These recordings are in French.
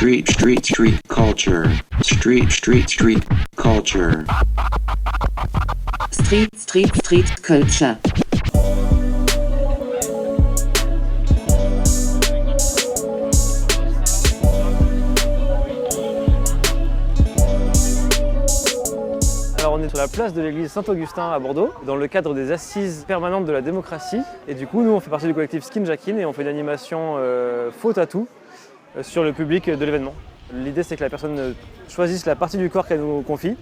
Street culture. Street culture. Street culture. Alors on est sur la place de l'église Saint-Augustin à Bordeaux, dans le cadre des assises permanentes de la démocratie. Et du coup, nous on fait partie du collectif Skin Jackin et on fait une animation faux tatou sur le public de l'événement. L'idée c'est que la personne choisisse la partie du corps qu'elle nous confie.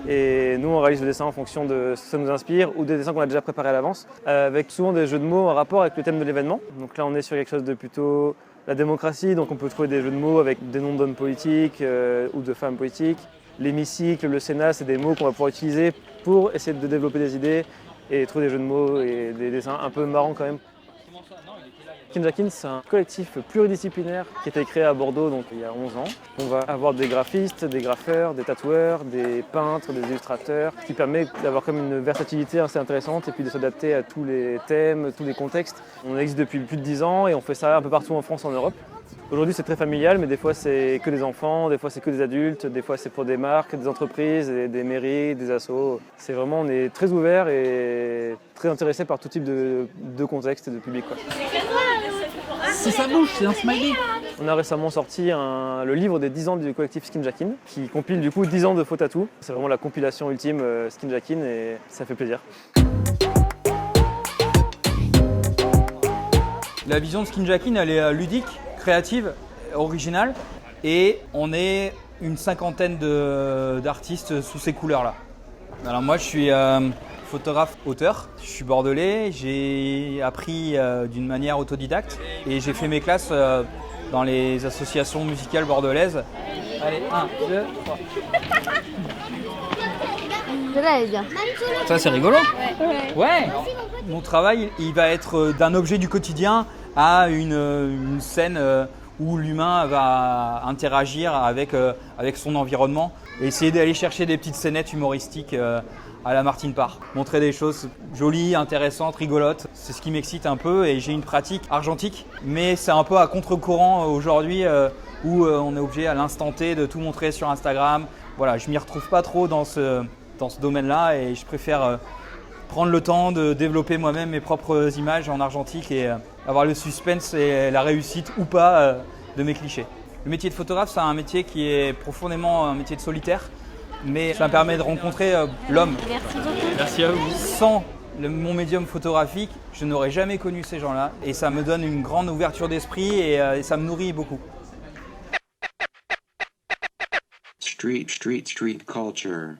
Et nous on réalise le dessin en fonction de ce que ça nous inspire ou des dessins qu'on a déjà préparés à l'avance, avec souvent des jeux de mots en rapport avec le thème de l'événement. Donc là on est sur quelque chose de plutôt la démocratie, donc on peut trouver des jeux de mots avec des noms d'hommes politiques ou de femmes politiques. L'hémicycle, le Sénat, c'est des mots qu'on va pouvoir utiliser pour essayer de développer des idées et trouver des jeux de mots et des dessins un peu marrants quand même. Skin Jackin, c'est un collectif pluridisciplinaire qui a été créé à Bordeaux donc, il y a 11 ans. On va avoir des graphistes, des graffeurs, des tatoueurs, des peintres, des illustrateurs, ce qui permet d'avoir comme une versatilité assez intéressante et puis de s'adapter à tous les thèmes, tous les contextes. On existe depuis plus de 10 ans et on fait ça un peu partout en France, en Europe. Aujourd'hui c'est très familial, mais des fois c'est que des enfants, des fois c'est que des adultes, des fois c'est pour des marques, des entreprises, des mairies, des assos. C'est vraiment, on est très ouvert et très intéressé par tout type de contexte et de public, quoi. C'est sa bouche, c'est un smiley. On a récemment sorti le livre des 10 ans du collectif Skin Jackin, qui compile du coup 10 ans de faux tatou. C'est vraiment la compilation ultime Skin Jackin et ça fait plaisir. La vision de Skin Jackin, elle est ludique, créative, originale. Et on est une cinquantaine d'artistes sous ces couleurs-là. Alors moi, je suis photographe-auteur. Je suis bordelais. J'ai appris d'une manière autodidacte. Et j'ai fait mes classes dans les associations musicales bordelaises. Allez, 1, 2, 3. Celle-là, elle est bien. Ça, c'est rigolo. Ouais. Mon travail, il va être d'un objet du quotidien à une scène où l'humain va interagir avec son environnement et essayer d'aller chercher des petites scénettes humoristiques à la Martine Parr. Montrer des choses jolies, intéressantes, rigolotes. C'est ce qui m'excite un peu et j'ai une pratique argentique, mais c'est un peu à contre-courant aujourd'hui où on est obligé à l'instant T de tout montrer sur Instagram. Voilà, je m'y retrouve pas trop dans ce domaine-là et je préfère prendre le temps de développer moi-même mes propres images en argentique et avoir le suspense et la réussite ou pas de mes clichés. Le métier de photographe, c'est un métier qui est profondément un métier de solitaire, mais ça me permet de rencontrer l'homme. Merci beaucoup. Merci à vous. Sans mon médium photographique, je n'aurais jamais connu ces gens-là et ça me donne une grande ouverture d'esprit et ça me nourrit beaucoup. Street culture.